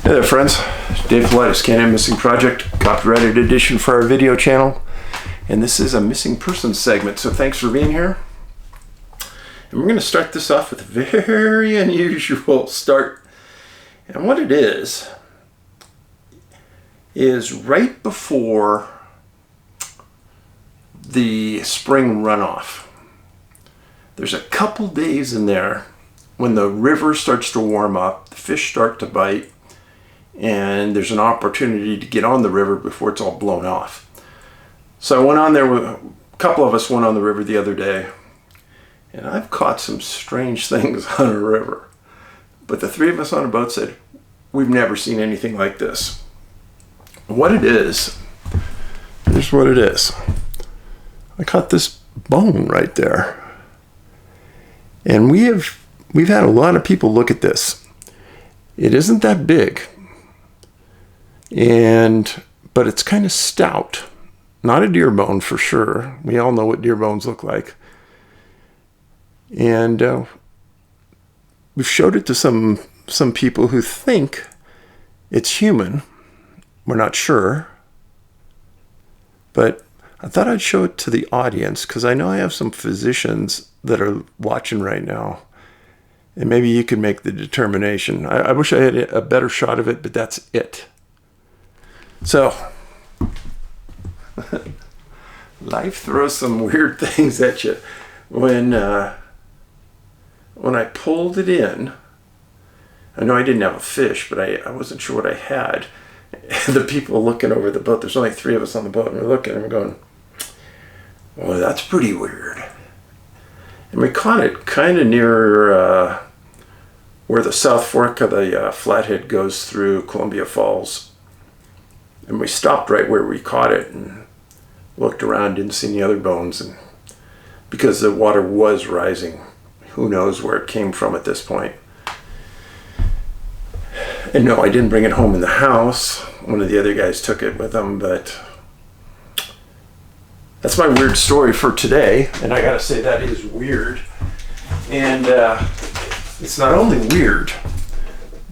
Hey there friends, Dave Paulides, Canadian Missing Project, copyrighted edition for our video channel, and this is a missing persons segment, so thanks for being here. And we're going to start this off with a very unusual start, and what it is right before the spring runoff, there's a couple days in there when the river starts to warm up, the fish start to bite, and there's an opportunity to get on the river before it's all blown off. So I went on there, a couple of us went on the river the other day, and I've caught some strange things on a river. But the three of us on a boat said, we've never seen anything like this. What it is, here's what it is. I caught this bone right there. And we've had a lot of people look at this. It isn't that big. But it's kind of stout. Not a deer bone for sure. We all know what deer bones look like. And we've showed it to some people who think it's human. We're not sure. But I thought I'd show it to the audience because I know I have some physicians that are watching right now. And maybe you can make the determination. I wish I had a better shot of it, but that's it. So, life throws some weird things at you. When I pulled it in, I know I didn't have a fish, but I wasn't sure what I had. And the people looking over the boat, there's only three of us on the boat, and we're looking and we're going, well, that's pretty weird. And we caught it kind of near where the South Fork of the Flathead goes through Columbia Falls. And we stopped right where we caught it and looked around, didn't see any other bones. And because the water was rising, who knows where it came from at this point. And no, I didn't bring it home in the house. One of the other guys took it with them, but that's my weird story for today. And I gotta say that is weird. And it's not only weird,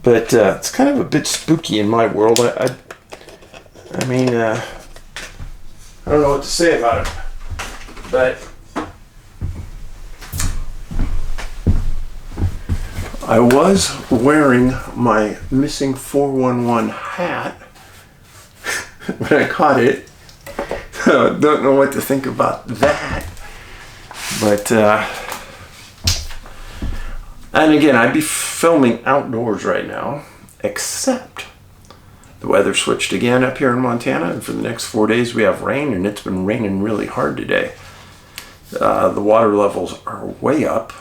but it's kind of a bit spooky in my world. I mean, I don't know what to say about it, but I was wearing my missing 411 hat when I caught it. So I don't know what to think about that, but and again, I'd be filming outdoors right now, except the weather switched again up here in Montana, and for the next 4 days we have rain, and it's been raining really hard today. The water levels are way up,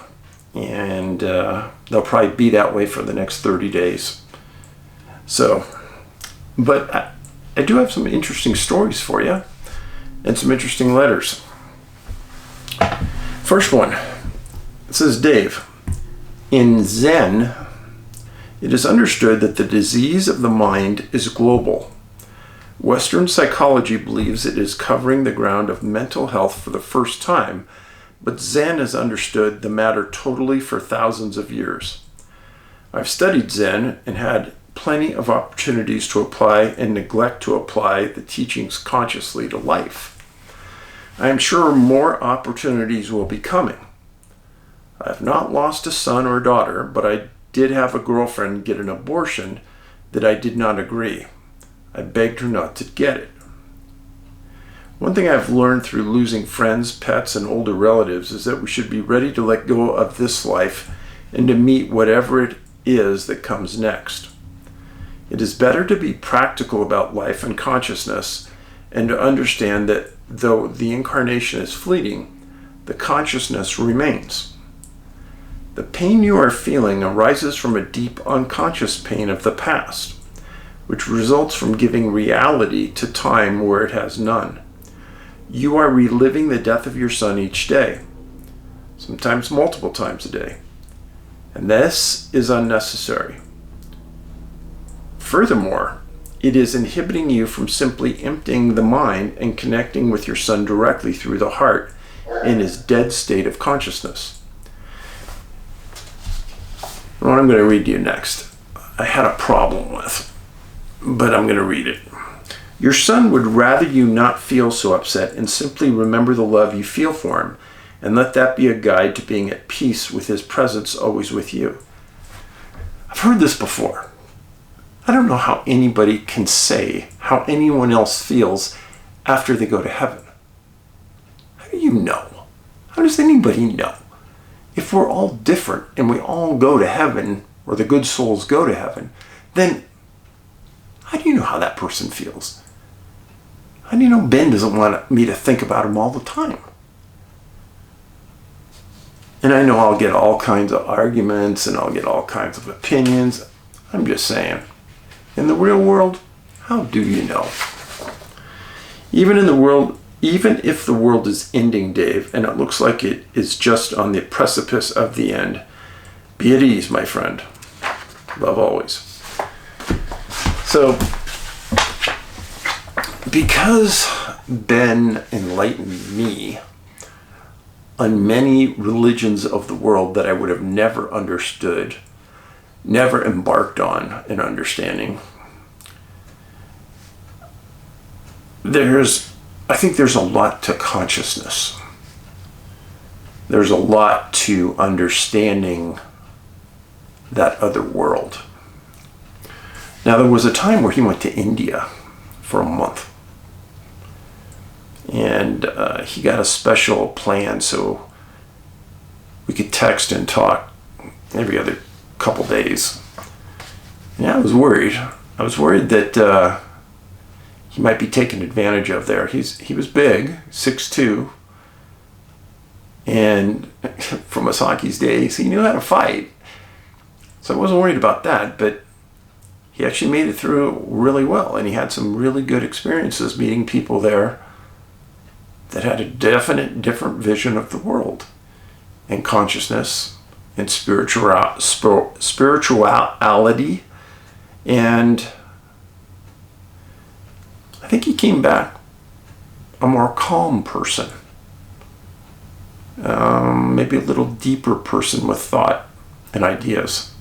and they'll probably be that way for the next 30 days. So, but I do have some interesting stories for you, and some interesting letters. First one, it says, Dave, in Zen, it is understood that the disease of the mind is global. Western psychology believes it is covering the ground of mental health for the first time, but Zen has understood the matter totally for thousands of years. I've studied Zen and had plenty of opportunities to apply and neglect to apply the teachings consciously to life. I am sure more opportunities will be coming. I have not lost a son or daughter, but I did have a girlfriend get an abortion that I did not agree. I begged her not to get it. One thing I've learned through losing friends, pets, and older relatives is that we should be ready to let go of this life and to meet whatever it is that comes next. It is better to be practical about life and consciousness and to understand that though the incarnation is fleeting, the consciousness remains. The pain you are feeling arises from a deep unconscious pain of the past, which results from giving reality to time where it has none. You are reliving the death of your son each day, sometimes multiple times a day, and this is unnecessary. Furthermore, it is inhibiting you from simply emptying the mind and connecting with your son directly through the heart in his dead state of consciousness. What I'm going to read to you next, I had a problem with. but I'm going to read it. Your son would rather you not feel so upset and simply remember the love you feel for him, and let that be a guide to being at peace with his presence always with you. I've heard this before. I don't know how anybody can say how anyone else feels after they go to heaven. How do you know? How does anybody know? If we're all different and we all go to heaven, or the good souls go to heaven, then how do you know how that person feels? How do you know Ben doesn't want me to think about him all the time? And I know I'll get all kinds of arguments and I'll get all kinds of opinions. I'm just saying, in the real world, how do you know? Even if the world is ending, Dave, and it looks like it is just on the precipice of the end, be at ease, my friend. Love always. So, because Ben enlightened me on many religions of the world that I would have never understood, never embarked on an understanding, I think there's a lot to consciousness. There's a lot to understanding that other world. Now, there was a time where he went to India for a month. And he got a special plan so we could text and talk every other couple days. Yeah, I was worried. I was worried that he might be taken advantage of there. He was big, 6'2", and from Masaki's days, he knew how to fight. So I wasn't worried about that, but he actually made it through really well, and he had some really good experiences meeting people there that had a definite different vision of the world and consciousness and spirituality. And I think he came back a more calm person, maybe a little deeper person with thought and ideas.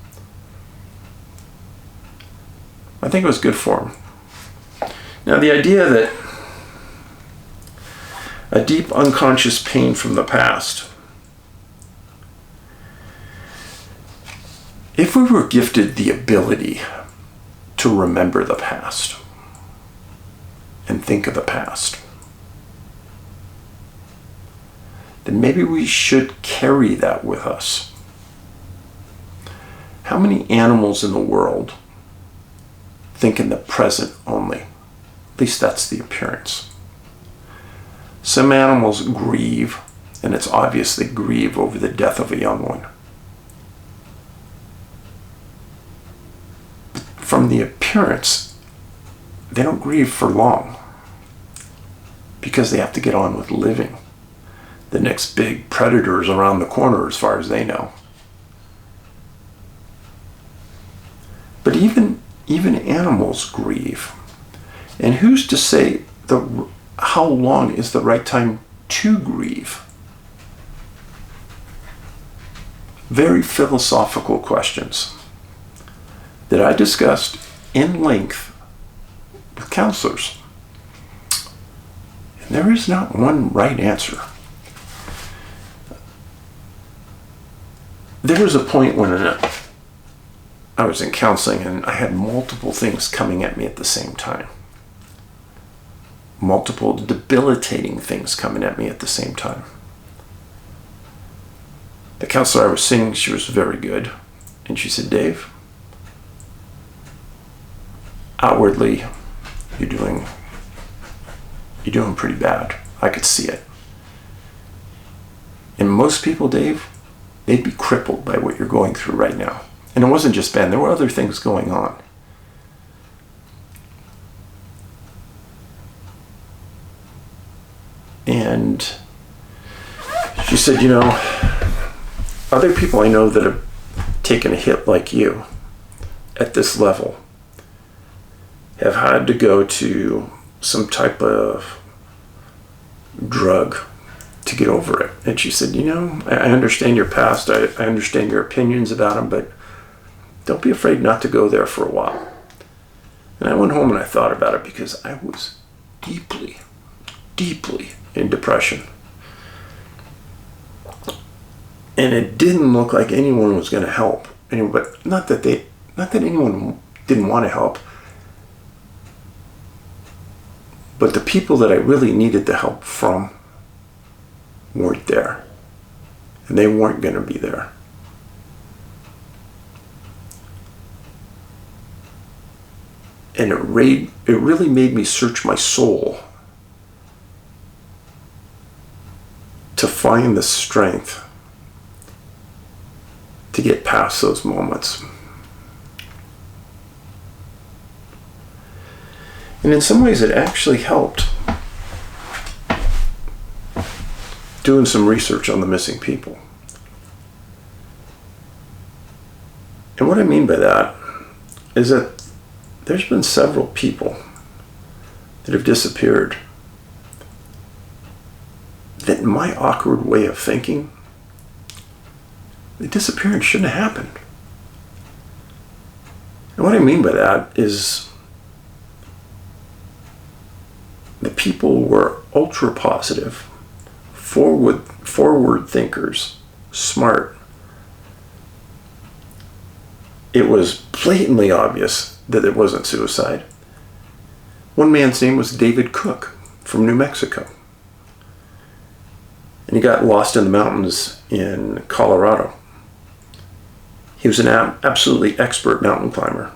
I think it was good for him. Now, the idea that a deep unconscious pain from the past, if we were gifted the ability to remember the past and think of the past, then maybe we should carry that with us. How many animals in the world think in the present only? At least that's the appearance. Some animals grieve, and it's obvious they grieve over the death of a young one. From the appearance, they don't grieve for long because they have to get on with living. The next big predator is around the corner as far as they know. But even animals grieve. And who's to say how long is the right time to grieve? Very philosophical questions that I discussed in length with counselors. And there is not one right answer. There was a point when I was in counseling and I had multiple things coming at me at the same time. Multiple debilitating things coming at me at the same time. The counselor I was seeing, she was very good. And she said, Dave, outwardly, you're doing pretty bad. I could see it. And most people, Dave, they'd be crippled by what you're going through right now. And it wasn't just Ben, there were other things going on. And she said, other people I know that have taken a hit like you at this level have had to go to some type of drug to get over it. And she said, I understand your past, I understand your opinions about them, but don't be afraid not to go there for a while. And I went home and I thought about it because I was deeply, deeply in depression. And it didn't look like anyone was going to help. But not that anyone didn't want to help. But the people that I really needed the help from weren't there. And they weren't going to be there. And it really made me search my soul to find the strength to get past those moments. And in some ways it actually helped doing some research on the missing people. And what I mean by that is that there's been several people that have disappeared that in my awkward way of thinking, the disappearance shouldn't have happened. And what I mean by that is the people were ultra positive, forward thinkers, smart. It was blatantly obvious that it wasn't suicide. One man's name was David Cook from New Mexico. And he got lost in the mountains in Colorado. He was an absolutely expert mountain climber.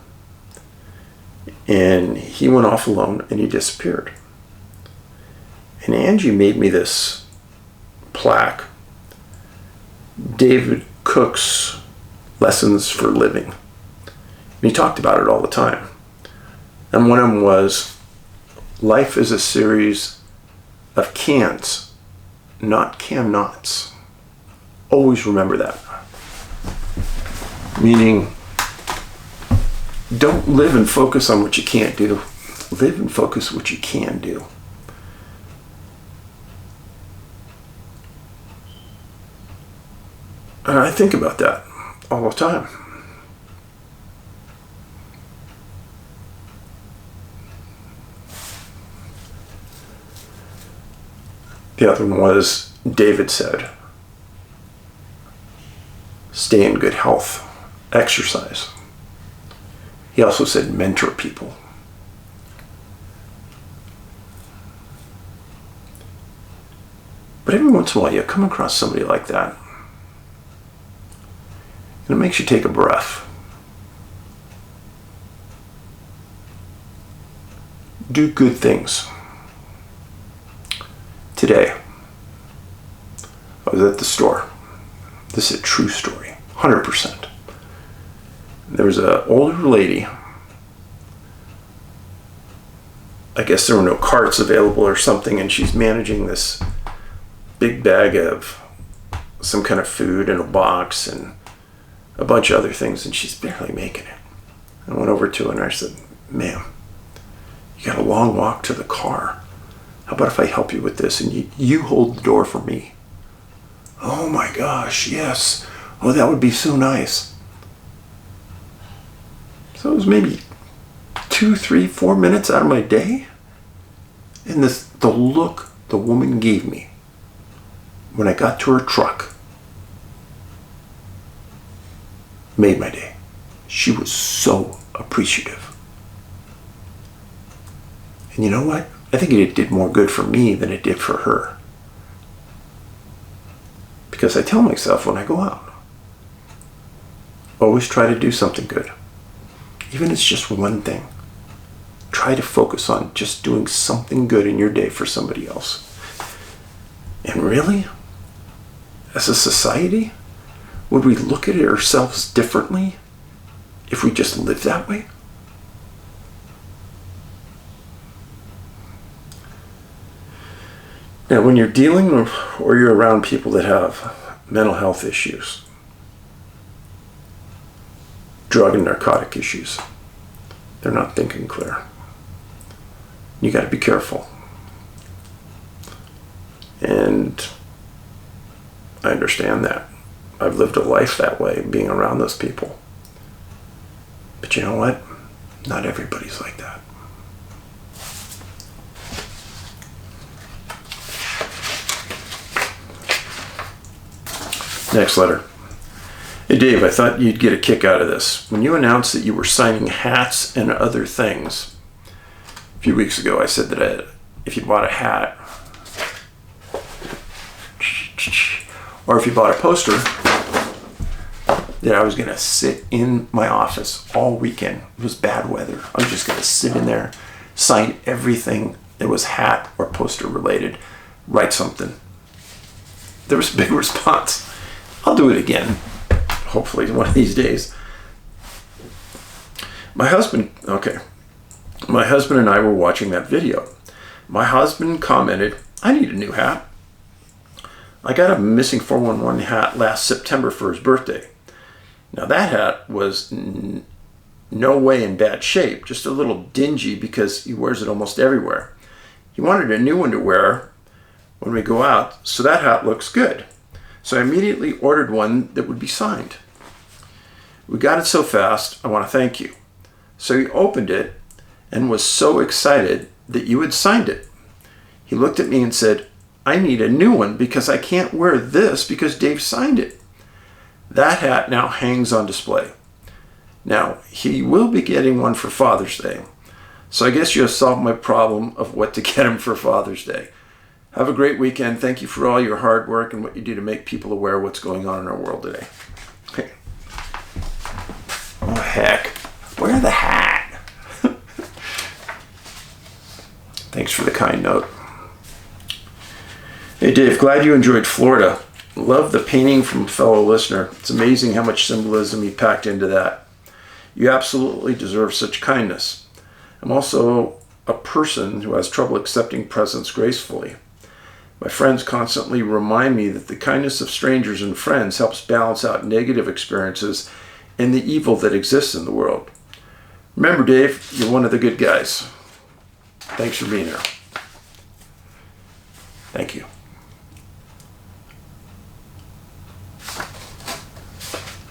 And he went off alone and he disappeared. And Angie made me this plaque, David Cook's Lessons for Living. And he talked about it all the time. And one of them was, life is a series of cans, not can-nots. Always remember that. Meaning, don't live and focus on what you can't do. Live and focus on what you can do. And I think about that all the time. The other one was, David said, stay in good health, exercise. He also said, mentor people. But every once in a while you come across somebody like that, and it makes you take a breath. Do good things. Today, I was at the store. This is a true story, 100%. There was an older lady. I guess there were no carts available or something, and she's managing this big bag of some kind of food in a box and a bunch of other things, and she's barely making it. I went over to her and I said, ma'am, you got a long walk to the car. How about if I help you with this and you hold the door for me? Oh my gosh, yes. Oh, that would be so nice. So it was maybe 2, 3, 4 minutes out of my day. And the look the woman gave me when I got to her truck made my day. She was so appreciative. And you know what? I think it did more good for me than it did for her. Because I tell myself when I go out, always try to do something good. Even if it's just one thing. Try to focus on just doing something good in your day for somebody else. And really, as a society, would we look at ourselves differently if we just lived that way? Now, when you're dealing with, or you're around people that have mental health issues, drug and narcotic issues, they're not thinking clear. You got to be careful. And I understand that. I've lived a life that way, being around those people. But you know what? Not everybody's like that. Next letter. Hey Dave, I thought you'd get a kick out of this. When you announced that you were signing hats and other things, a few weeks ago I said that if you bought a hat, or if you bought a poster, that I was going to sit in my office all weekend. It was bad weather. I was just going to sit in there, sign everything that was hat or poster related, write something. There was a big response. I'll do it again, hopefully one of these days. My husband and I were watching that video. My husband commented, I need a new hat. I got a missing 411 hat last September for his birthday. Now that hat was no way in bad shape, just a little dingy because he wears it almost everywhere. He wanted a new one to wear when we go out, so that hat looks good. So I immediately ordered one that would be signed. We got it so fast, I want to thank you. So he opened it and was so excited that you had signed it. He looked at me and said, I need a new one because I can't wear this because Dave signed it. That hat now hangs on display. Now, he will be getting one for Father's Day. So I guess you have solved my problem of what to get him for Father's Day. Have a great weekend. Thank you for all your hard work and what you do to make people aware of what's going on in our world today. Okay. Oh, heck. Wear the hat. Thanks for the kind note. Hey, Dave. Glad you enjoyed Florida. Love the painting from a fellow listener. It's amazing how much symbolism he packed into that. You absolutely deserve such kindness. I'm also a person who has trouble accepting presents gracefully. My friends constantly remind me that the kindness of strangers and friends helps balance out negative experiences and the evil that exists in the world. Remember, Dave, you're one of the good guys. Thanks for being here. Thank you.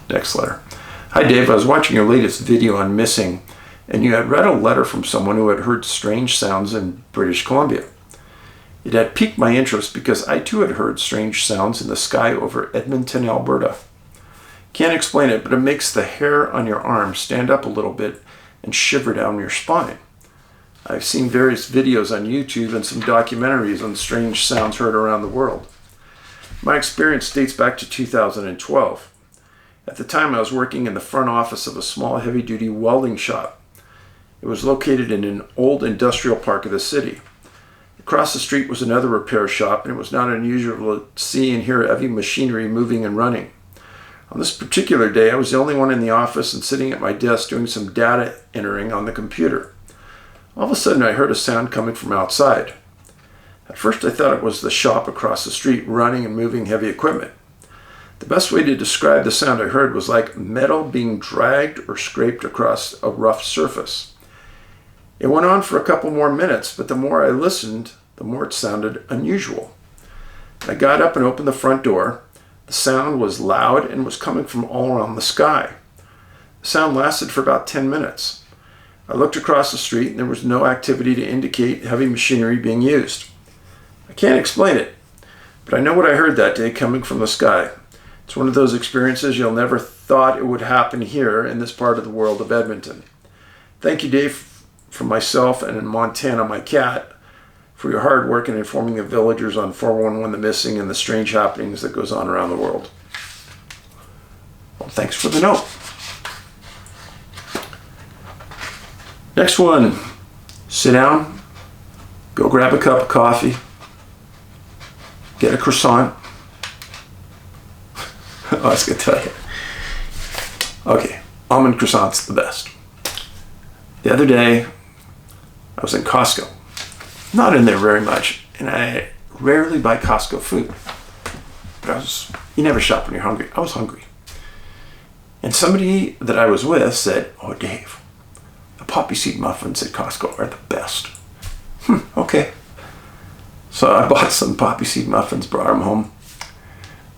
Next letter. Hi, Dave. I was watching your latest video on missing, and you had read a letter from someone who had heard strange sounds in British Columbia. It had piqued my interest because I too had heard strange sounds in the sky over Edmonton, Alberta. Can't explain it, but it makes the hair on your arm stand up a little bit and shiver down your spine. I've seen various videos on YouTube and some documentaries on strange sounds heard around the world. My experience dates back to 2012. At the time, I was working in the front office of a small heavy-duty welding shop. It was located in an old industrial park of the city. Across the street was another repair shop, and it was not unusual to see and hear heavy machinery moving and running. On this particular day, I was the only one in the office and sitting at my desk doing some data entering on the computer. All of a sudden, I heard a sound coming from outside. At first, I thought it was the shop across the street running and moving heavy equipment. The best way to describe the sound I heard was like metal being dragged or scraped across a rough surface. It went on for a couple more minutes, but the more I listened, the more it sounded unusual. I got up and opened the front door. The sound was loud and was coming from all around the sky. The sound lasted for about 10 minutes. I looked across the street and there was no activity to indicate heavy machinery being used. I can't explain it, but I know what I heard that day coming from the sky. It's one of those experiences you'll never thought it would happen here in this part of the world of Edmonton. Thank you, Dave, from myself and in Montana, my cat, for your hard work in informing the villagers on 411 the missing and the strange happenings that goes on around the world. Well, thanks for the note. Next one. Sit down, go grab a cup of coffee, get a croissant. I was going to tell you. Okay, almond croissant's the best. The other day, I was in Costco. Not in there very much, and I rarely buy Costco food. But you never shop when you're hungry. I was hungry. And somebody that I was with said, oh, Dave, the poppy seed muffins at Costco are the best. Okay. So I bought some poppy seed muffins, brought them home.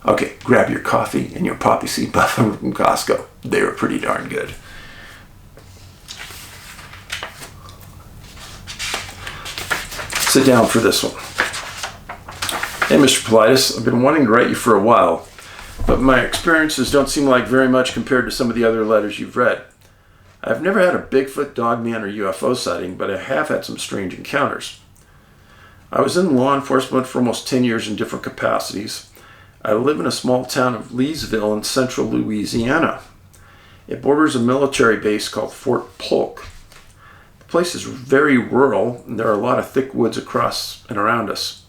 Okay, grab your coffee and your poppy seed muffin from Costco. They were pretty darn good. Sit down for this one. Hey, Mr. Paulides, I've been wanting to write you for a while, but my experiences don't seem like very much compared to some of the other letters you've read. I've never had a Bigfoot, Dogman, or UFO sighting, but I have had some strange encounters. I was in law enforcement for almost 10 years in different capacities. I live in a small town of Leesville in central Louisiana. It borders a military base called Fort Polk. The place is very rural, and there are a lot of thick woods across and around us.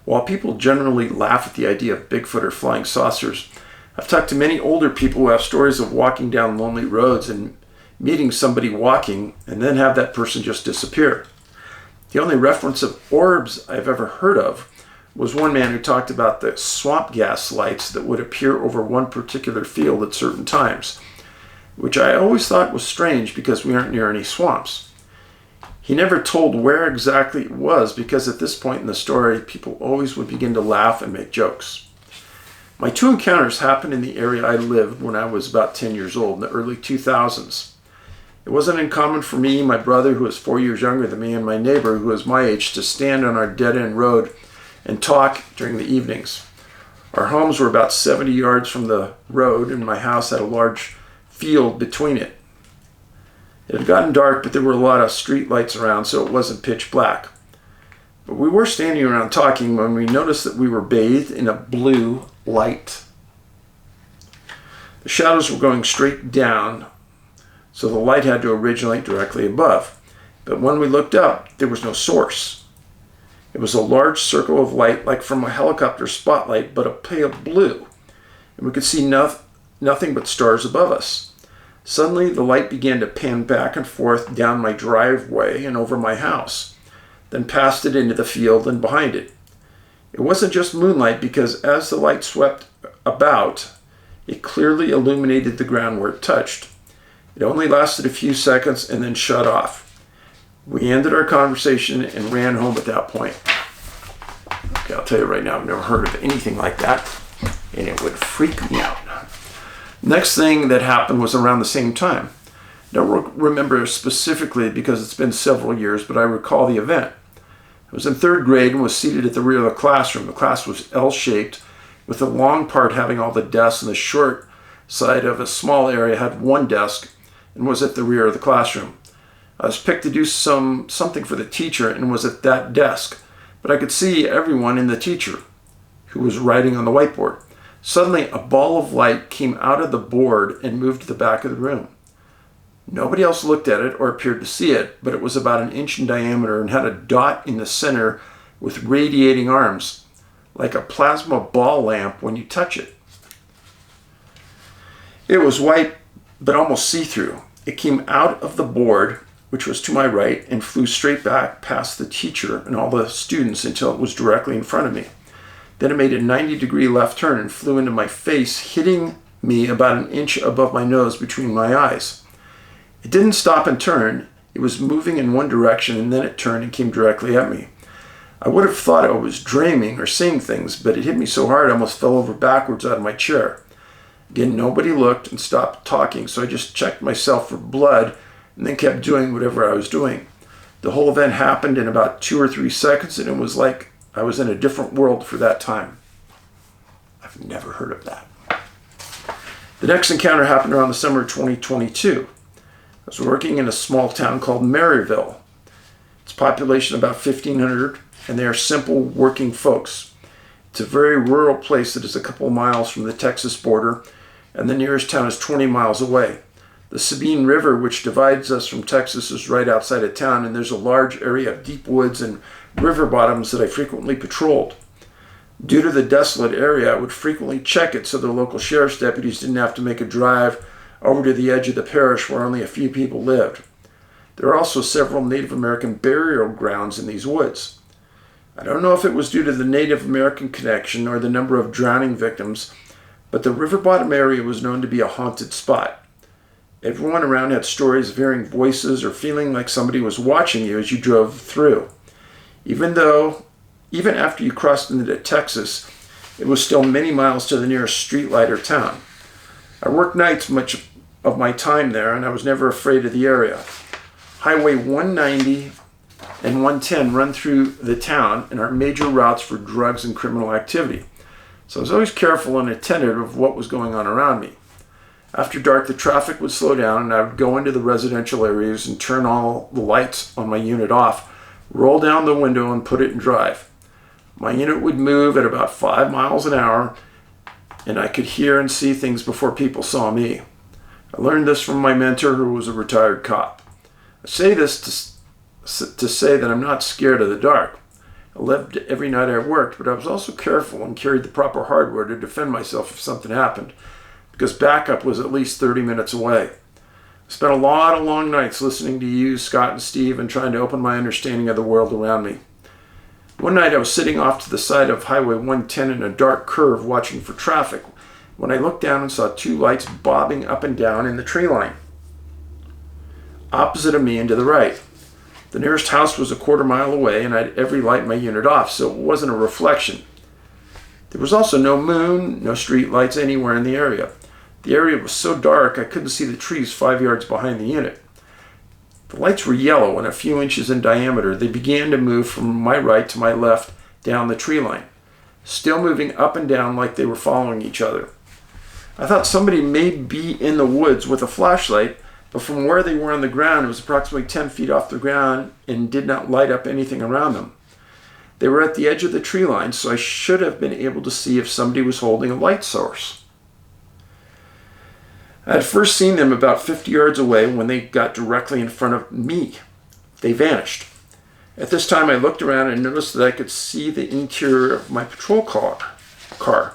While people generally laugh at the idea of Bigfoot or flying saucers, I've talked to many older people who have stories of walking down lonely roads and meeting somebody walking and then have that person just disappear. The only reference of orbs I've ever heard of was one man who talked about the swamp gas lights that would appear over one particular field at certain times, which I always thought was strange because we aren't near any swamps. He never told where exactly it was because at this point in the story, people always would begin to laugh and make jokes. My two encounters happened in the area I lived when I was about 10 years old in the early 2000s. It wasn't uncommon for me, my brother who was 4 years younger than me, and my neighbor who was my age to stand on our dead-end road and talk during the evenings. Our homes were about 70 yards from the road and my house had a large field between it. It had gotten dark, but there were a lot of street lights around, so it wasn't pitch black. But we were standing around talking when we noticed that we were bathed in a blue light. The shadows were going straight down, so the light had to originate directly above. But when we looked up, there was no source. It was a large circle of light, like from a helicopter spotlight, but a pale blue, and we could see nothing but stars above us. Suddenly, the light began to pan back and forth down my driveway and over my house, then passed it into the field and behind it. It wasn't just moonlight because as the light swept about, it clearly illuminated the ground where it touched. It only lasted a few seconds and then shut off. We ended our conversation and ran home at that point. Okay, I'll tell you right now, I've never heard of anything like that, and it would freak me out. Next thing that happened was around the same time. I don't remember specifically because it's been several years, but I recall the event. I was in third grade and was seated at the rear of the classroom. The class was L-shaped, with the long part having all the desks, and the short side of a small area had one desk and was at the rear of the classroom. I was picked to do something for the teacher and was at that desk, but I could see everyone in the teacher, who was writing on the whiteboard. Suddenly, a ball of light came out of the board and moved to the back of the room. Nobody else looked at it or appeared to see it, but it was about an inch in diameter and had a dot in the center with radiating arms, like a plasma ball lamp when you touch it. It was white, but almost see-through. It came out of the board, which was to my right, and flew straight back past the teacher and all the students until it was directly in front of me. Then it made a 90-degree left turn and flew into my face, hitting me about an inch above my nose between my eyes. It didn't stop and turn. It was moving in one direction, and then it turned and came directly at me. I would have thought I was dreaming or seeing things, but it hit me so hard I almost fell over backwards out of my chair. Again, nobody looked and stopped talking, so I just checked myself for blood and then kept doing whatever I was doing. The whole event happened in about 2 or 3 seconds, and it was like I was in a different world for that time. I've never heard of that. The next encounter happened around the summer of 2022. I was working in a small town called Maryville. Its population about 1,500, and they are simple working folks. It's a very rural place that is a couple of miles from the Texas border, and the nearest town is 20 miles away. The Sabine River, which divides us from Texas, is right outside of town, and there's a large area of deep woods and river bottoms that I frequently patrolled. Due to the desolate area, I would frequently check it so the local sheriff's deputies didn't have to make a drive over to the edge of the parish where only a few people lived. There are also several Native American burial grounds in these woods. I don't know if it was due to the Native American connection or the number of drowning victims, but the river bottom area was known to be a haunted spot. Everyone around had stories of hearing voices or feeling like somebody was watching you as you drove through. Even after you crossed into Texas, it was still many miles to the nearest streetlight or town. I worked nights much of my time there, and I was never afraid of the area. Highway 190 and 110 run through the town and are major routes for drugs and criminal activity. So I was always careful and attentive of what was going on around me. After dark, the traffic would slow down and I would go into the residential areas and turn all the lights on my unit off, roll down the window and put it in drive. My unit would move at about 5 miles an hour and I could hear and see things before people saw me. I learned this from my mentor, who was a retired cop. I say this to say that I'm not scared of the dark. I lived every night I worked, but I was also careful and carried the proper hardware to defend myself if something happened, because backup was at least 30 minutes away. I spent a lot of long nights listening to you, Scott, and Steve, and trying to open my understanding of the world around me. One night I was sitting off to the side of Highway 110 in a dark curve watching for traffic when I looked down and saw 2 lights bobbing up and down in the tree line, opposite of me and to the right. The nearest house was a quarter mile away and I had every light in my unit off, so it wasn't a reflection. There was also no moon, no street lights anywhere in the area. The area was so dark I couldn't see the trees 5 yards behind the unit. The lights were yellow and a few inches in diameter. They began to move from my right to my left down the tree line, still moving up and down like they were following each other. I thought somebody may be in the woods with a flashlight, but from where they were on the ground, it was approximately 10 feet off the ground and did not light up anything around them. They were at the edge of the tree line, so I should have been able to see if somebody was holding a light source. I had first seen them about 50 yards away when they got directly in front of me. They vanished. At this time, I looked around and noticed that I could see the interior of my patrol car.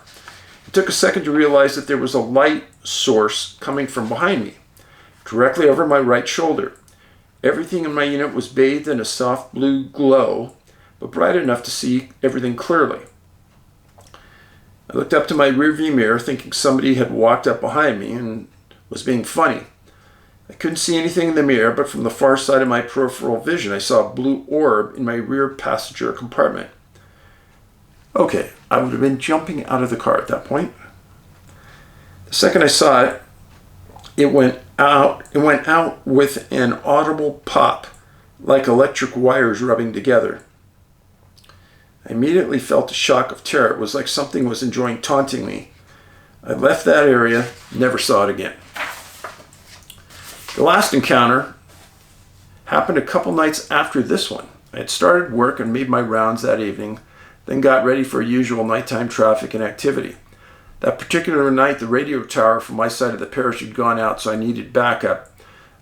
It took a second to realize that there was a light source coming from behind me, directly over my right shoulder. Everything in my unit was bathed in a soft blue glow, but bright enough to see everything clearly. I looked up to my rearview mirror thinking somebody had walked up behind me and was being funny. I couldn't see anything in the mirror, but from the far side of my peripheral vision, I saw a blue orb in my rear passenger compartment. Okay, I would have been jumping out of the car at that point. The second I saw it, it went out with an audible pop, like electric wires rubbing together. I immediately felt a shock of terror. It was like something was enjoying taunting me. I left that area, never saw it again. The last encounter happened a couple nights after this one. I had started work and made my rounds that evening, then got ready for usual nighttime traffic and activity. That particular night, the radio tower from my side of the parish had gone out, so I needed backup.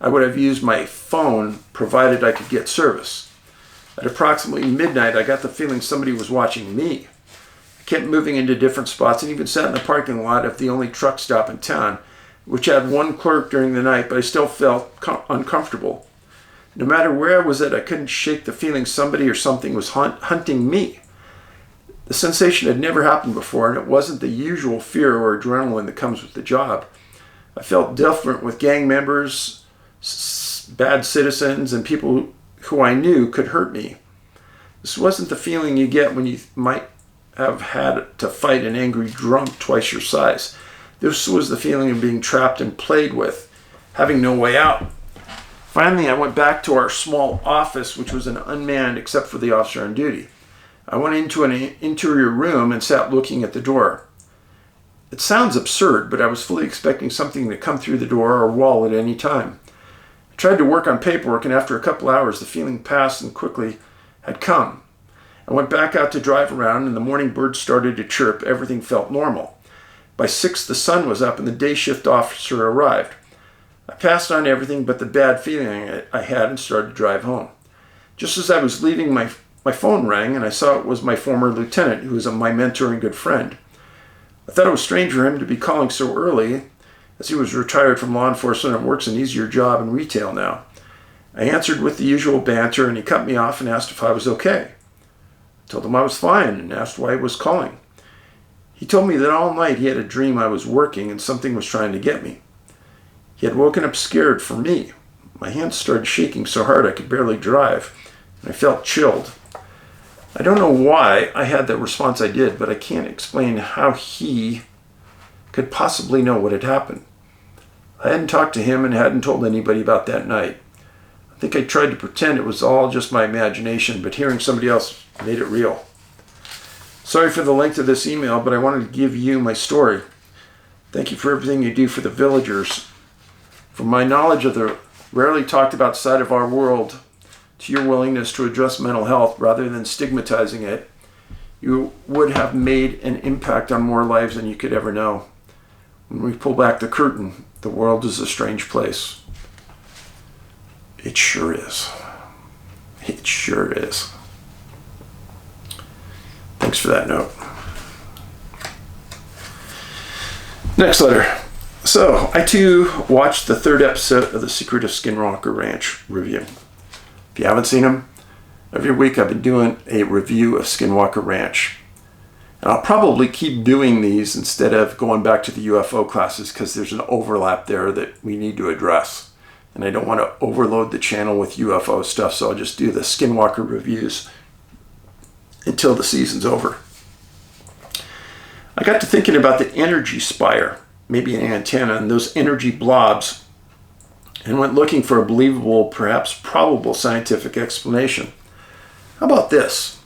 I would have used my phone, provided I could get service. At approximately midnight, I got the feeling somebody was watching me. I kept moving into different spots and even sat in the parking lot of the only truck stop in town, which had one clerk during the night, but I still felt uncomfortable. No matter where I was at, I couldn't shake the feeling somebody or something was hunting me. The sensation had never happened before, and it wasn't the usual fear or adrenaline that comes with the job. I felt different with gang members, bad citizens, and people who I knew could hurt me. This wasn't the feeling you get when you might have had to fight an angry drunk twice your size. This was the feeling of being trapped and played with, having no way out. Finally, I went back to our small office, which was unmanned except for the officer on duty. I went into an interior room and sat looking at the door. It sounds absurd, but I was fully expecting something to come through the door or wall at any time. I tried to work on paperwork, and after a couple hours, the feeling passed and quickly had come. I went back out to drive around, and the morning birds started to chirp. Everything felt normal. By 6, the sun was up, and the day shift officer arrived. I passed on everything but the bad feeling I had and started to drive home. Just as I was leaving, my phone rang, and I saw it was my former lieutenant, who was my mentor and good friend. I thought it was strange for him to be calling so early, as he was retired from law enforcement and works an easier job in retail now. I answered with the usual banter, and he cut me off and asked if I was okay. I told him I was fine and asked why he was calling. He told me that all night he had a dream I was working and something was trying to get me. He had woken up scared for me. My hands started shaking so hard I could barely drive, and I felt chilled. I don't know why I had the response I did, but I can't explain how he could possibly know what had happened. I hadn't talked to him and hadn't told anybody about that night. I think I tried to pretend it was all just my imagination, but hearing somebody else made it real. Sorry for the length of this email, but I wanted to give you my story. Thank you for everything you do for the villagers. From my knowledge of the rarely talked about side of our world to your willingness to address mental health rather than stigmatizing it, you would have made an impact on more lives than you could ever know. When we pull back the curtain, the world is a strange place. It sure is. It sure is. Thanks for that note. Next letter. So, I too watched the 3rd episode of The Secret of Skinwalker Ranch review. If you haven't seen them, every week I've been doing a review of Skinwalker Ranch. And I'll probably keep doing these instead of going back to the UFO classes because there's an overlap there that we need to address. And I don't want to overload the channel with UFO stuff, so I'll just do the Skinwalker reviews until the season's over. I got to thinking about the energy spire, maybe an antenna, and those energy blobs, and went looking for a believable, perhaps probable scientific explanation. How about this?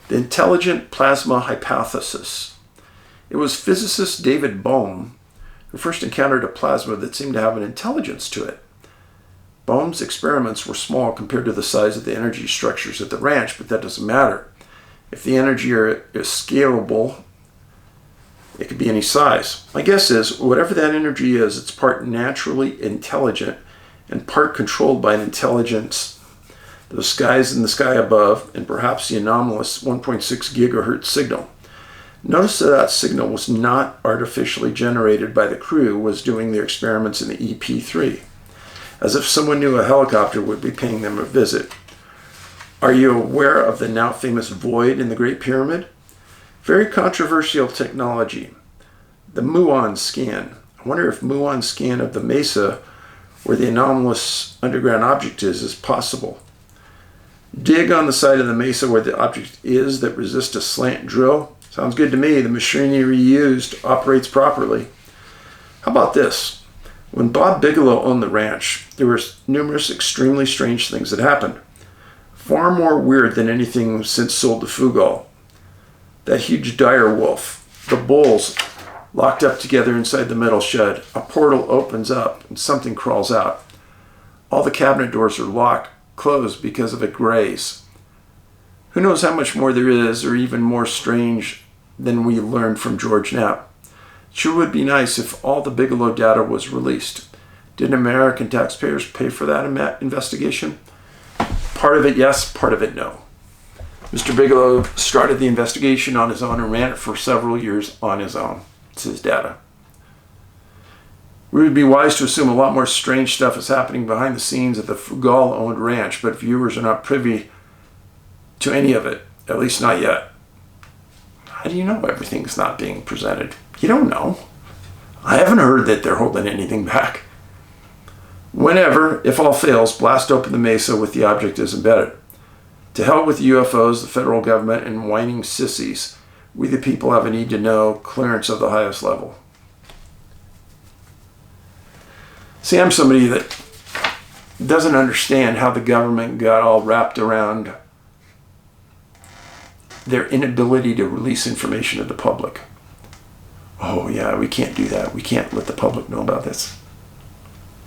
The intelligent plasma hypothesis. It was physicist David Bohm who first encountered a plasma that seemed to have an intelligence to it. Bohm's experiments were small compared to the size of the energy structures at the ranch, but that doesn't matter. If the energy is scalable, it could be any size. My guess is, whatever that energy is, it's part naturally intelligent and part controlled by an intelligence. Those skies in the sky above, and perhaps the anomalous 1.6 gigahertz signal. Notice that signal was not artificially generated by the crew was doing their experiments in the EP3, as if someone knew a helicopter would be paying them a visit. Are you aware of the now famous void in the Great Pyramid? Very controversial technology. The muon scan. I wonder if muon scan of the mesa where the anomalous underground object is possible. Dig on the side of the mesa where the object is that resists a slant drill. Sounds good to me. The machinery used operates properly. How about this? When Bob Bigelow owned the ranch, there were numerous extremely strange things that happened. Far more weird than anything since sold to Fugol. That huge dire wolf, the bulls locked up together inside the metal shed. A portal opens up and something crawls out. All the cabinet doors are closed because of a graze. Who knows how much more there is, or even more strange than we learned from George Knapp. Sure would be nice if all the Bigelow data was released. Didn't American taxpayers pay for that investigation? Part of it yes, part of it no. Mr. Bigelow started the investigation on his own and ran it for several years on his own. It's his data. We would be wise to assume a lot more strange stuff is happening behind the scenes at the Fugol-owned ranch, but viewers are not privy to any of it, at least not yet. How do you know everything's not being presented? You don't know. I haven't heard that they're holding anything back. Whenever, if all fails, blast open the mesa with the object is embedded. To hell with the UFOs, the federal government, and whining sissies. We the people have a need to know clearance of the highest level. See, I'm somebody that doesn't understand how the government got all wrapped around their inability to release information to the public. Oh yeah, we can't do that. We can't let the public know about this.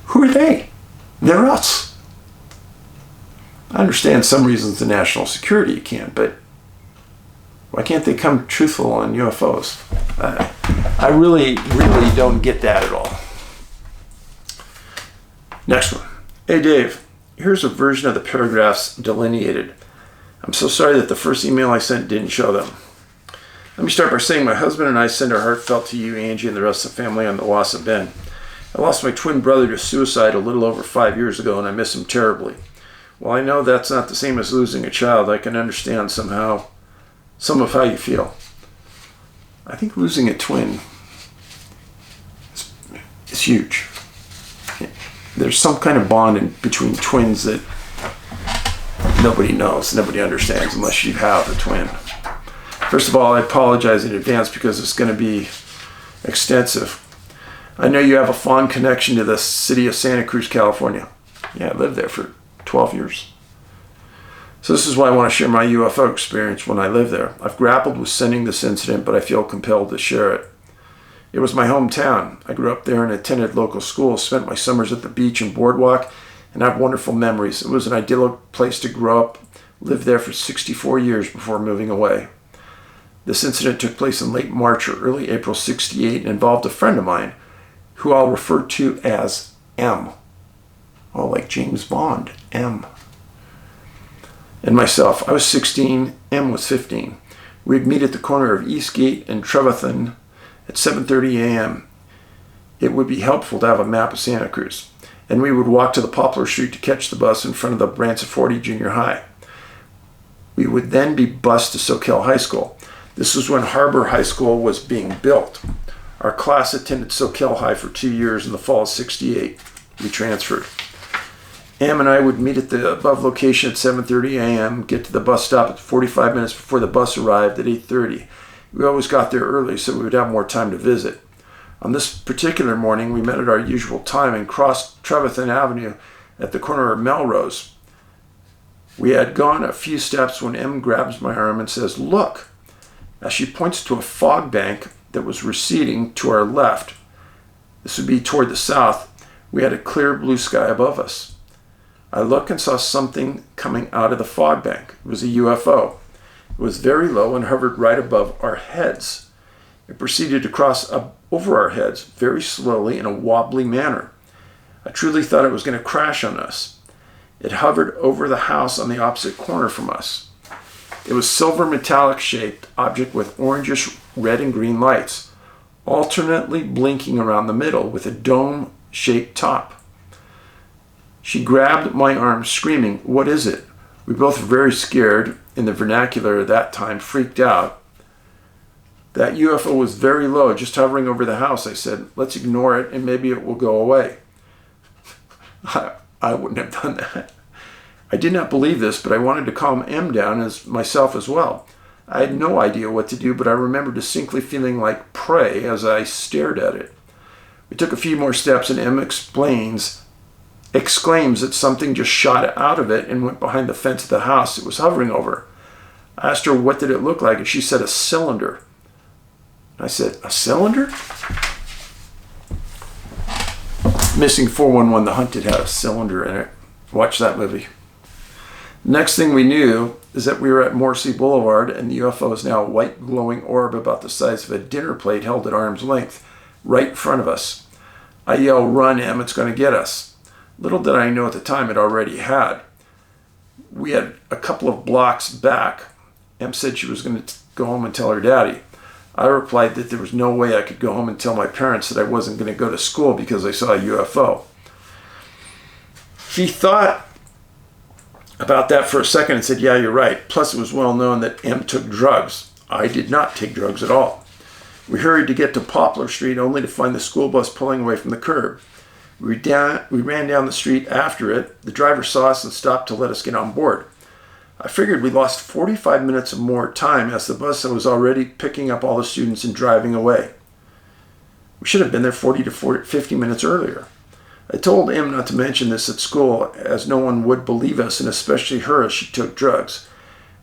Who are they? They're us. I understand some reasons the national security you can't, but why can't they come truthful on UFOs? I really don't get that at all. Next one. Hey Dave, here's a version of the paragraphs delineated. I'm so sorry that the first email I sent didn't show them. Let me start by saying my husband and I send our heartfelt to you, Angie, and the rest of the family on the loss of Ben. I lost my twin brother to suicide a little over 5 years ago, and I miss him terribly. While I know that's not the same as losing a child, I can understand somehow some of how you feel. I think losing a twin is huge. There's some kind of bond between twins that nobody knows, nobody understands unless you have a twin. First of all, I apologize in advance because it's going to be extensive. I know you have a fond connection to the city of Santa Cruz, California. Yeah, I lived there for 12 years. So this is why I want to share my UFO experience when I lived there. I've grappled with sending this incident, but I feel compelled to share it. It was my hometown. I grew up there and attended local schools, spent my summers at the beach and boardwalk, and I have wonderful memories. It was an idyllic place to grow up, lived there for 64 years before moving away. This incident took place in late March or early April '68 and involved a friend of mine, who I'll refer to as M. Oh, like James Bond, M. And myself. I was 16, M was 15. We'd meet at the corner of Eastgate and Trevathan at 7:30 a.m. It would be helpful to have a map of Santa Cruz, and we would walk to the Poplar Street to catch the bus in front of the Branciforte Junior High. We would then be bused to Soquel High School. This was when Harbor High School was being built. Our class attended Soquel High for 2 years. In the fall of '68. We transferred. Em and I would meet at the above location at 7:30 a.m., get to the bus stop at 45 minutes before the bus arrived at 8:30. We always got there early so we would have more time to visit. On this particular morning, we met at our usual time and crossed Trevathan Avenue at the corner of Melrose. We had gone a few steps when Em grabs my arm and says, "Look," as she points to a fog bank that was receding to our left. This would be toward the south. We had a clear blue sky above us. I looked and saw something coming out of the fog bank. It was a UFO. It was very low and hovered right above our heads. It proceeded to cross up over our heads very slowly in a wobbly manner. I truly thought it was going to crash on us. It hovered over the house on the opposite corner from us. It was silver metallic shaped object with orangish red and green lights, alternately blinking around the middle with a dome shaped top. She grabbed my arm, screaming, "What is it?" We both were very scared, in the vernacular at that time, freaked out. That UFO was very low, just hovering over the house. I said, "Let's ignore it and maybe it will go away." I wouldn't have done that. I did not believe this, but I wanted to calm M down as myself as well. I had no idea what to do, but I remember distinctly feeling like prey as I stared at it. We took a few more steps and M exclaims that something just shot out of it and went behind the fence of the house it was hovering over. I asked her what did it look like, and she said a cylinder. I said, "A cylinder?" Missing 411, The Hunted, had a cylinder in it. Watch that movie. Next thing we knew is that we were at Morrissey Boulevard, and the UFO is now a white glowing orb about the size of a dinner plate held at arm's length, right in front of us. I yell, "Run, Em, it's going to get us." Little did I know at the time it already had. We had a couple of blocks back. Em said she was going to go home and tell her daddy. I replied that there was no way I could go home and tell my parents that I wasn't going to go to school because I saw a UFO. He thought about that for a second and said, "Yeah, you're right." Plus, it was well known that Em took drugs. I did not take drugs at all. We hurried to get to Poplar Street only to find the school bus pulling away from the curb. We ran down the street after it. The driver saw us and stopped to let us get on board. I figured we lost 45 minutes of more time as the bus was already picking up all the students and driving away. We should have been there 40 to 50 minutes earlier. I told Em not to mention this at school as no one would believe us, and especially her as she took drugs.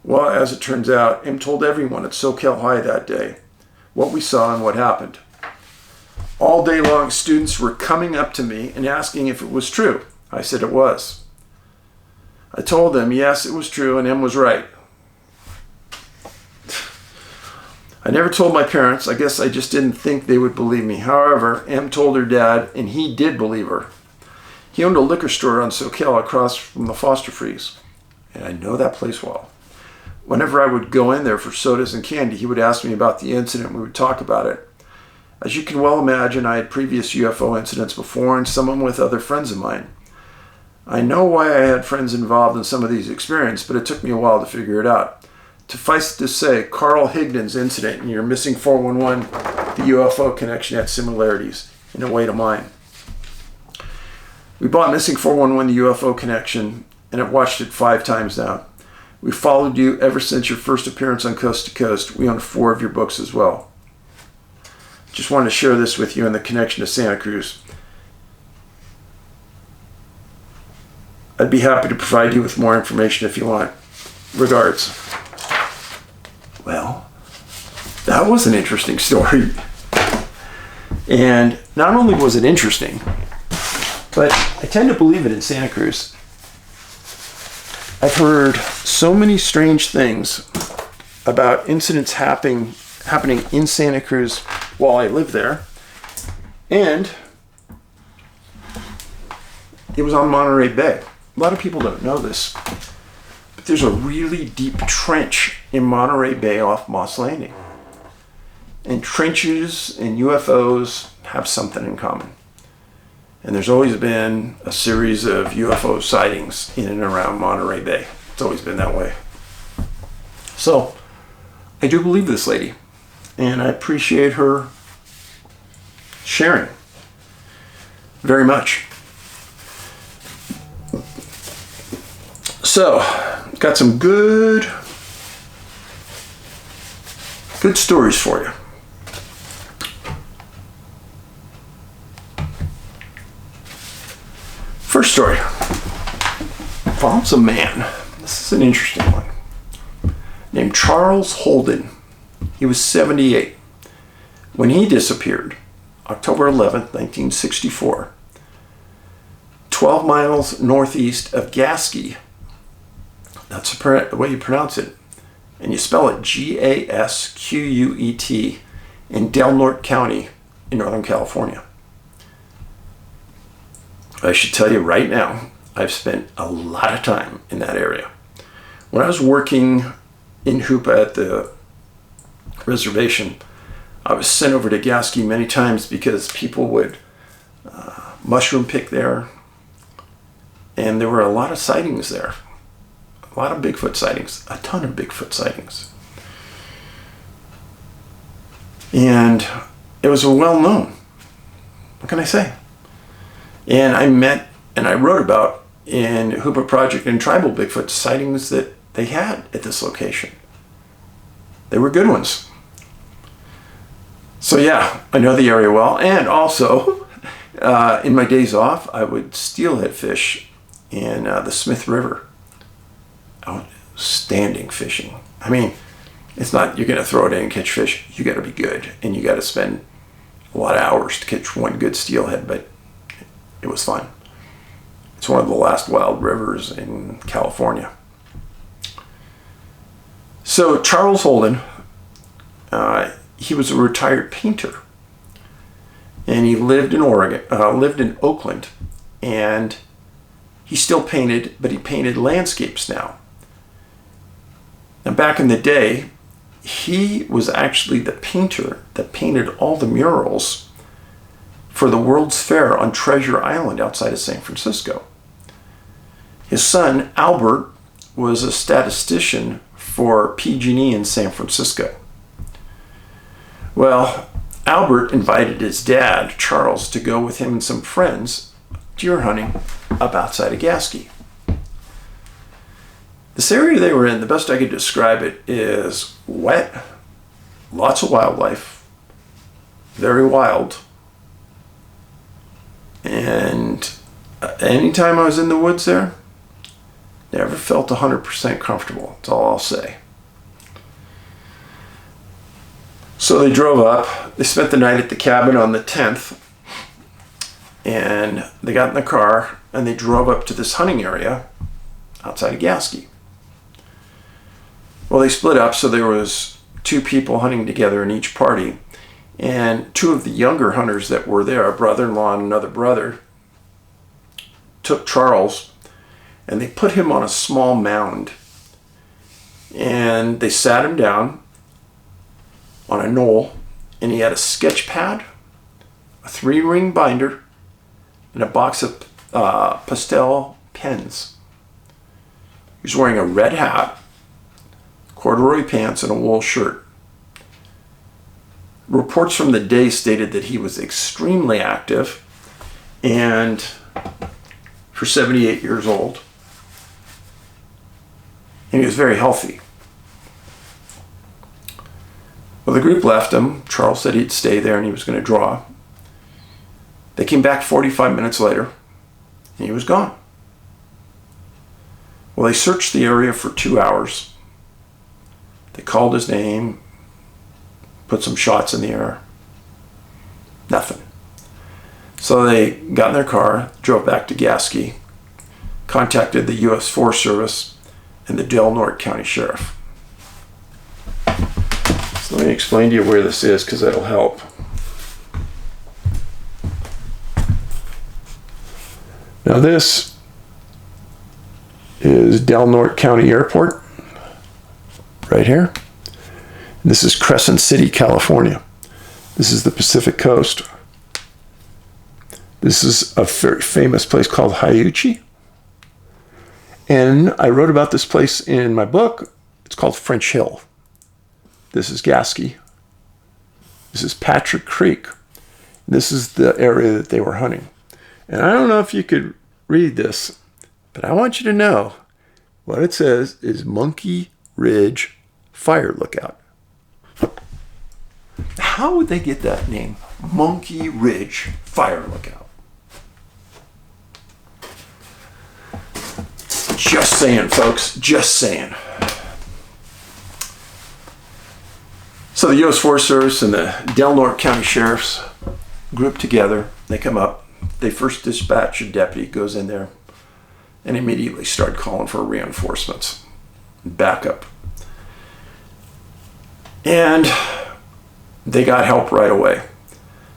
Well, as it turns out, Em told everyone at Soquel High that day what we saw and what happened. All day long, students were coming up to me and asking if it was true. I said it was. I told them, yes, it was true, and Em was right. I never told my parents. I guess I just didn't think they would believe me. However, Em told her dad, and he did believe her. He owned a liquor store on Soquel across from the Foster Freeze, and I know that place well. Whenever I would go in there for sodas and candy, he would ask me about the incident, and we would talk about it. As you can well imagine, I had previous UFO incidents before, and some of them with other friends of mine. I know why I had friends involved in some of these experiences, but it took me a while to figure it out. Suffice it to say, Carl Higdon's incident and your missing 411, the UFO Connection, had similarities in a way to mine. We bought Missing 411, the UFO Connection, and have watched it 5 times now. We followed you ever since your first appearance on Coast to Coast. We own 4 of your books as well. Just wanted to share this with you and the connection to Santa Cruz. I'd be happy to provide you with more information if you want. Regards. Well, that was an interesting story. And not only was it interesting, but I tend to believe it in Santa Cruz. I've heard so many strange things about incidents happening in Santa Cruz while I lived there. And it was on Monterey Bay. A lot of people don't know this, but there's a really deep trench in Monterey Bay off Moss Landing. And trenches and UFOs have something in common. And there's always been a series of UFO sightings in and around Monterey Bay. It's always been that way. So, I do believe this lady. And I appreciate her sharing very much. So, got some good stories for you. First story involves a man. This is an interesting one. Named Charles Holden. He was 78 when he disappeared, October 11th, 1964, 12 miles northeast of Gasky. That's the way you pronounce it. And you spell it Gasquet in Del Norte County in Northern California. I should tell you right now, I've spent a lot of time in that area. When I was working in Hoopa at the reservation, I was sent over to Gasky many times because people would mushroom pick there. And there were a lot of sightings there. A lot of Bigfoot sightings. A ton of Bigfoot sightings. And it was well known. What can I say? And I met and I wrote about in Hoopa Project and Tribal Bigfoot sightings that they had at this location. They were good ones. So yeah, I know the area well. And also, in my days off, I would steelhead fish in the Smith River. Outstanding fishing. I mean, it's not you're going to throw it in and catch fish. You got to be good. And you got to spend a lot of hours to catch one good steelhead, but it was fun. It's one of the last wild rivers in California. So Charles Holden, he was a retired painter, and he lived in Oakland, and he still painted, but he painted landscapes now. Now back in the day, he was actually the painter that painted all the murals for the World's Fair on Treasure Island outside of San Francisco. His son, Albert, was a statistician for PG&E in San Francisco. Well, Albert invited his dad, Charles, to go with him and some friends deer hunting up outside of Gasky. This area they were in, the best I could describe it, is wet, lots of wildlife, very wild. And anytime I was in the woods there, never felt 100% comfortable. That's all I'll say. So they drove up. They spent the night at the cabin on the 10th. And they got in the car and they drove up to this hunting area outside of Gasky. Well, they split up, so there was 2 people hunting together in each party. And 2 of the younger hunters that were there, a brother-in-law and another brother, took Charles and they put him on a small mound. And they sat him down on a knoll, and he had a sketch pad, a 3-ring binder, and a box of pastel pens. He was wearing a red hat, corduroy pants, and a wool shirt. Reports from the day stated that he was extremely active and for 78 years old. And he was very healthy. Well, the group left him. Charles said he'd stay there and he was going to draw. They came back 45 minutes later and he was gone. Well, they searched the area for 2 hours. They called his name, put some shots in the air. Nothing. So they got in their car, drove back to Gasky, contacted the U.S. Forest Service and the Del Norte County Sheriff. So let me explain to you where this is, because that'll help. Now this is Del Norte County Airport, right here. This is Crescent City, California. This is the Pacific Coast. This is a very famous place called Hyuchi. And I wrote about this place in my book. It's called French Hill. This is Gasky. This is Patrick Creek. This is the area that they were hunting. And I don't know if you could read this, but I want you to know what it says is Monkey Ridge Fire Lookout. How would they get that name? Monkey Ridge Fire Lookout. Just saying, folks. Just saying. So the U.S. Forest Service and the Del Norte County Sheriffs group together. They come up. They first dispatch a deputy, goes in there, and immediately start calling for reinforcements, backup. And they got help right away.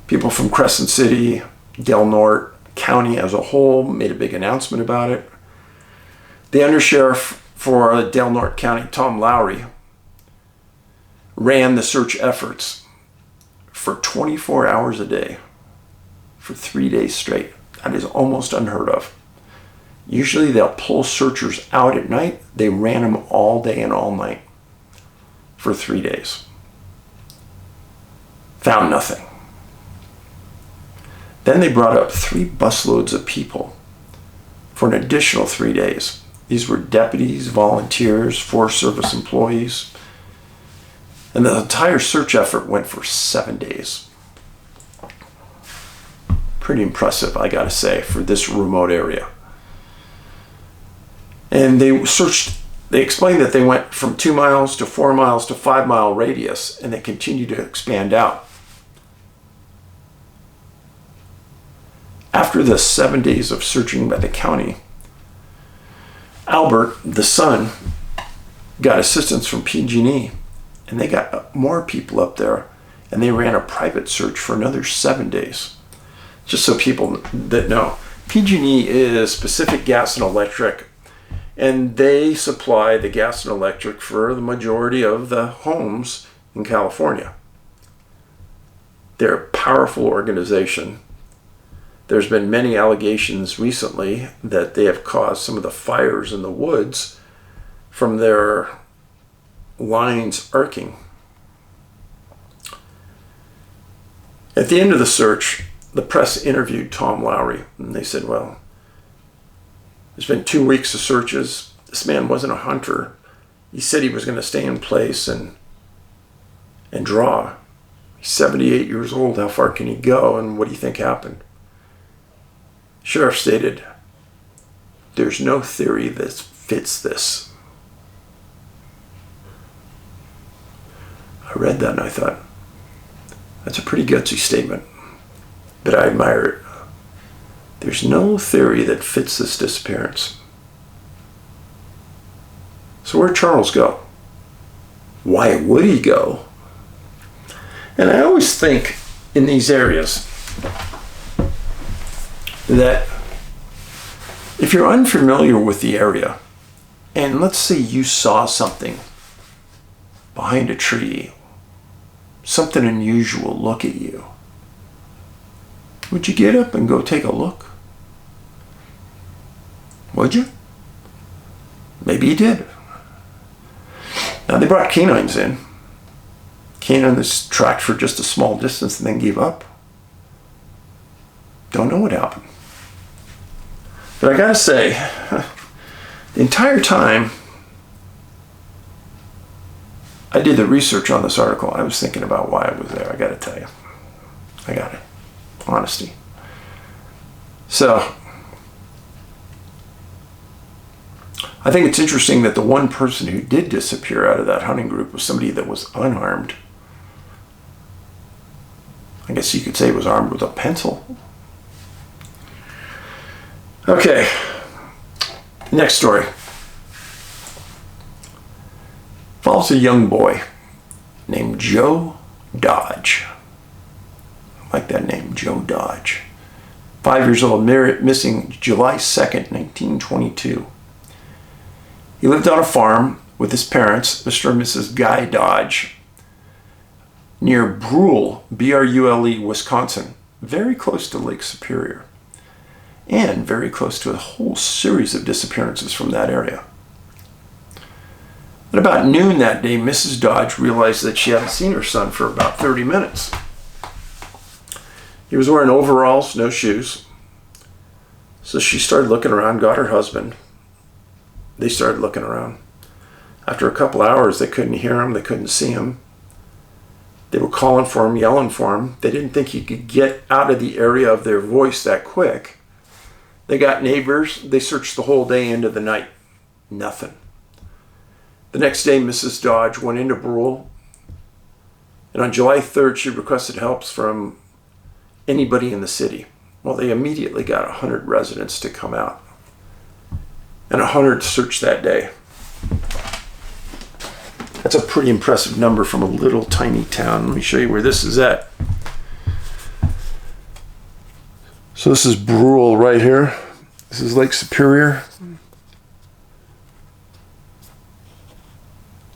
People from Crescent City, Del Norte County as a whole made a big announcement about it. The undersheriff for Del Norte County, Tom Lowry, ran the search efforts for 24 hours a day for 3 days straight. That is almost unheard of. Usually they'll pull searchers out at night. They ran them all day and all night for 3 days. Found nothing. Then they brought up 3 busloads of people for an additional 3 days. These were deputies, volunteers, Forest Service employees. And the entire search effort went for 7 days. Pretty impressive, I gotta say, for this remote area. And they explained that they went from 2 miles to 4 miles to 5 mile radius, and they continued to expand out. After the 7 days of searching by the county, Albert, the son, got assistance from PG&E, and they got more people up there, and they ran a private search for another 7 days. Just so people that know, PG&E is Pacific Gas and Electric, and they supply the gas and electric for the majority of the homes in California. They're a powerful organization. There's been many allegations recently that they have caused some of the fires in the woods from their lines arcing. At the end of the search, the press interviewed Tom Lowry, and they said, well, there's been 2 weeks of searches. This man wasn't a hunter. He said he was going to stay in place and draw. He's 78 years old. How far can he go? And what do you think happened? Sheriff stated, there's no theory that fits this. I read that and I thought, that's a pretty gutsy statement, but I admire it. There's no theory that fits this disappearance. So where'd Charles go? Why would he go? And I always think in these areas that if you're unfamiliar with the area, and let's say you saw something behind a tree, something unusual look at you, would you get up and go take a look? Would you? Maybe you did. Now they brought canines in. Canines tracked for just a small distance and then gave up. Don't know what happened. But I gotta say, the entire time I did the research on this article, I was thinking about why I was there. I gotta tell you. I got it. Honesty. So, I think it's interesting that the one person who did disappear out of that hunting group was somebody that was unarmed. I guess you could say he was armed with a pencil. Okay, next story. Follows a young boy named Joe Dodge. I like that name, Joe Dodge. 5 years old, missing July 2nd, 1922. He lived on a farm with his parents, Mr. and Mrs. Guy Dodge, near Brule, B-R-U-L-E, Wisconsin, very close to Lake Superior, and very close to a whole series of disappearances from that area. At about noon that day, Mrs. Dodge realized that she hadn't seen her son for about 30 minutes. He was wearing overalls, no shoes. So she started looking around, got her husband. They started looking around. After a couple hours, they couldn't hear him, they couldn't see him. They were calling for him, yelling for him. They didn't think he could get out of the area of their voice that quick. They got neighbors. They searched the whole day into the night. Nothing. The next day, Mrs. Dodge went into Brule, and on July 3rd, she requested help from anybody in the city. Well, they immediately got 100 residents to come out, and 100 searched that day. That's a pretty impressive number from a little tiny town. Let me show you where this is at. So this is Brule right here. This is Lake Superior.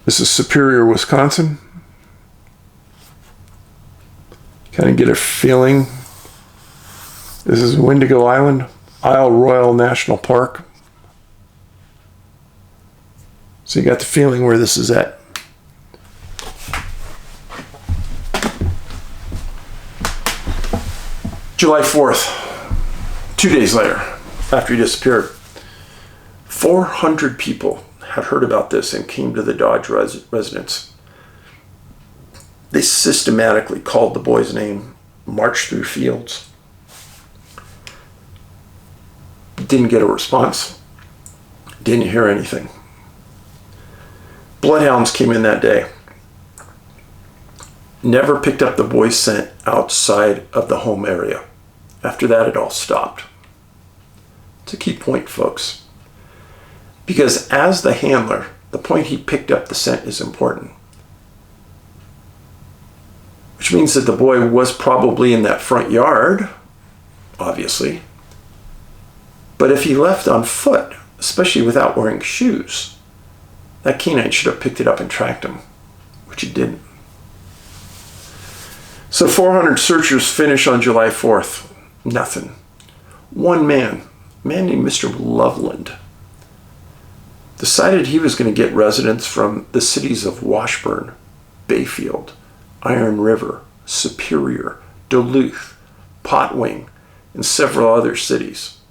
This is Superior, Wisconsin. Kind of get a feeling. This is Wendigo Island, Isle Royale National Park. So you got the feeling where this is at. July 4th, 2 days later, after he disappeared, 400 people had heard about this and came to the Dodge residence. They systematically called the boy's name, marched through fields. Didn't get a response. Didn't hear anything. Bloodhounds came in that day. Never picked up the boy's scent outside of the home area. After that, it all stopped. It's a key point, folks. Because as the handler, the point he picked up the scent is important. Which means that the boy was probably in that front yard, obviously. But if he left on foot, especially without wearing shoes, that canine should have picked it up and tracked him, which it didn't. So 400 searchers finish on July 4th. Nothing. One man, a man named Mr. Loveland, decided he was going to get residents from the cities of Washburn, Bayfield, Iron River, Superior, Duluth, Potwing, and several other cities.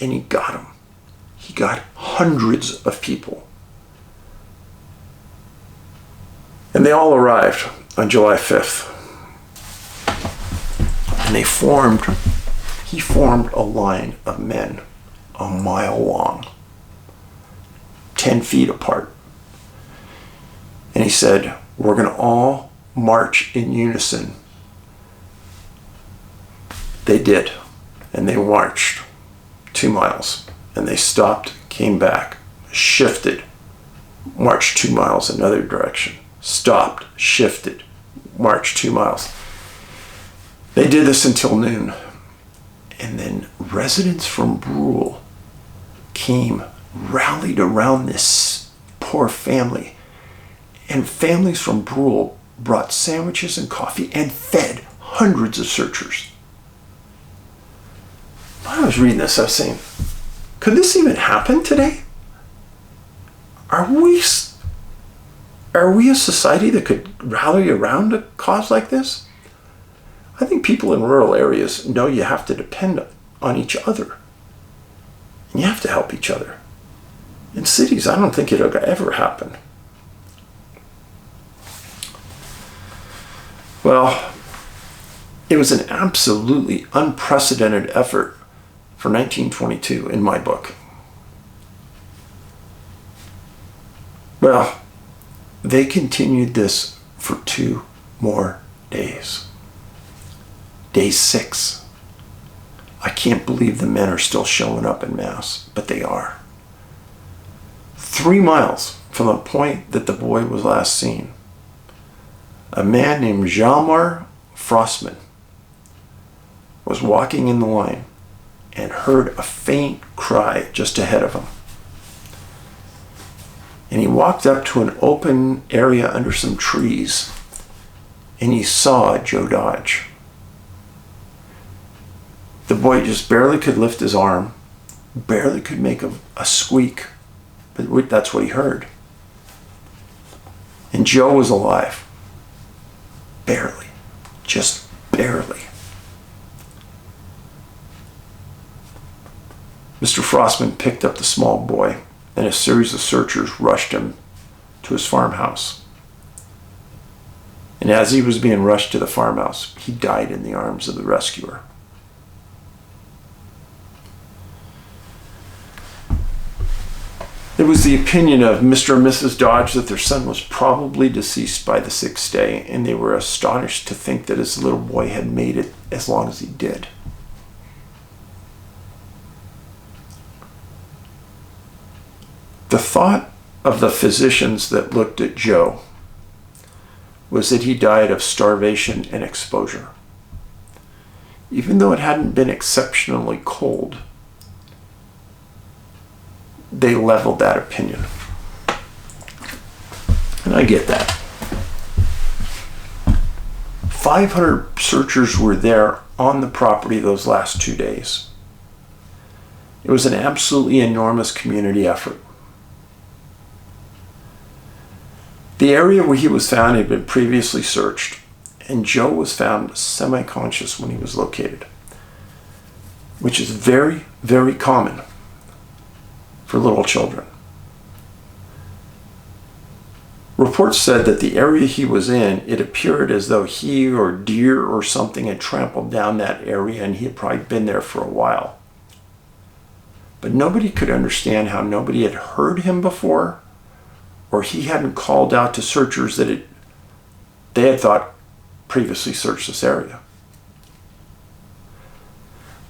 And he got them. He got hundreds of people. And they all arrived on July 5th. And he formed a line of men a mile long, 10 feet apart. And he said, we're going to all march in unison. They did. And they marched 2 miles. And they stopped, came back, shifted, marched 2 miles another direction, stopped, shifted, marched 2 miles. They did this until noon. And then residents from Brule came, rallied around this poor family. And families from Brule brought sandwiches and coffee and fed hundreds of searchers. When I was reading this, I was saying, could this even happen today? Are we a society that could rally around a cause like this? I think people in rural areas know you have to depend on each other. And you have to help each other. In cities, I don't think it'll ever happen. Well, it was an absolutely unprecedented effort for 1922 in my book. Well, they continued this for 2 more days. Day 6. I can't believe the men are still showing up en masse, but they are. 3 miles from the point that the boy was last seen, a man named Jalmar Frostman was walking in the line and heard a faint cry just ahead of him. And he walked up to an open area under some trees, and he saw Joe Dodge. The boy just barely could lift his arm, barely could make a squeak, but that's what he heard. And Joe was alive. Barely. Just barely. Mr. Frostman picked up the small boy, and a series of searchers rushed him to his farmhouse. And as he was being rushed to the farmhouse, he died in the arms of the rescuer. It was the opinion of Mr. and Mrs. Dodge that their son was probably deceased by the 6th day, and they were astonished to think that his little boy had made it as long as he did. The thought of the physicians that looked at Joe was that he died of starvation and exposure. Even though it hadn't been exceptionally cold, they leveled that opinion. And I get that. 500 searchers were there on the property those last 2 days. It was an absolutely enormous community effort. The area where he was found had been previously searched, and Joe was found semi-conscious when he was located, which is very, very common for little children. Reports said that the area he was in, it appeared as though he or deer or something had trampled down that area, and he had probably been there for a while. But nobody could understand how nobody had heard him before, or he hadn't called out to searchers that they had thought previously searched this area.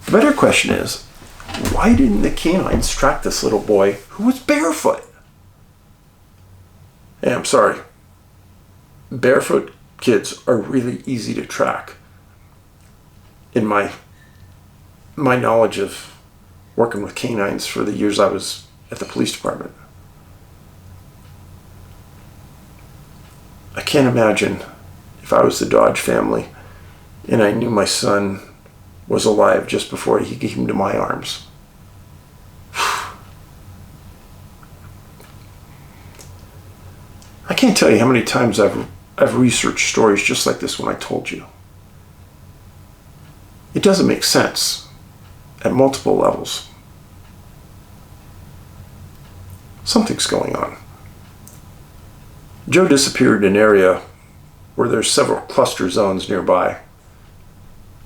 The better question is, why didn't the canines track this little boy who was barefoot? Hey, I'm sorry. Barefoot kids are really easy to track. In my knowledge of working with canines for the years I was at the police department. I can't imagine if I was the Dodge family and I knew my son was alive just before he came to my arms. I can't tell you how many times I've researched stories just like this one I told you. It doesn't make sense at multiple levels. Something's going on. Joe disappeared in an area where there's several cluster zones nearby.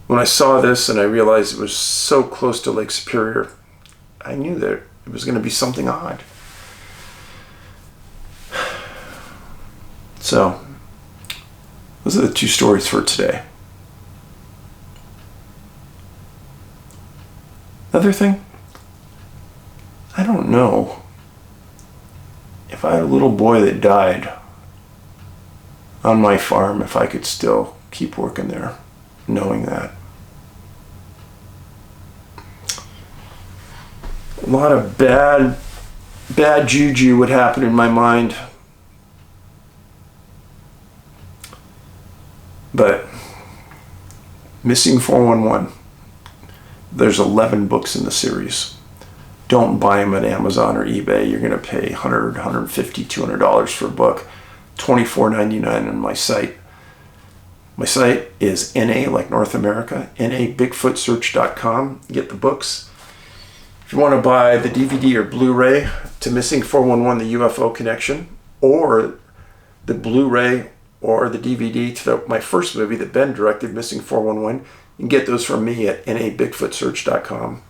When I saw this and I realized it was so close to Lake Superior, I knew that it was going to be something odd. So, those are the 2 stories for today. Another thing, I don't know if I had a little boy that died on my farm, if I could still keep working there, knowing that. A lot of bad juju would happen in my mind. But Missing 411, there's 11 books in the series. Don't buy them at Amazon or eBay. You're going to pay $100, $150, $200 for a book. $24.99 on my site. My site is NA, like North America, nabigfootsearch.com. Get the books. If you want to buy the DVD or Blu Ray to Missing 411, the UFO Connection, or the Blu Ray or the DVD to my first movie that Ben directed, Missing 411, you can get those from me at nabigfootsearch.com.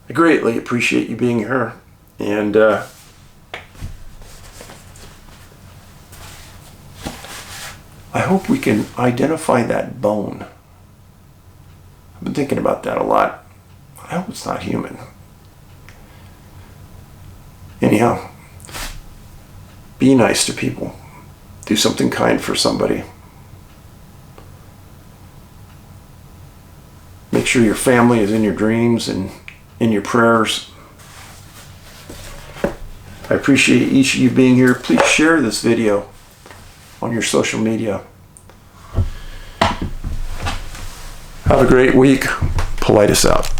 I greatly appreciate you being here, and I hope we can identify that bone. I've been thinking about that a lot. I hope it's not human. Anyhow, be nice to people. Do something kind for somebody. Make sure your family is in your dreams and in your prayers. I appreciate each of you being here. Please share this video on your social media. Have a great week. Paulides out.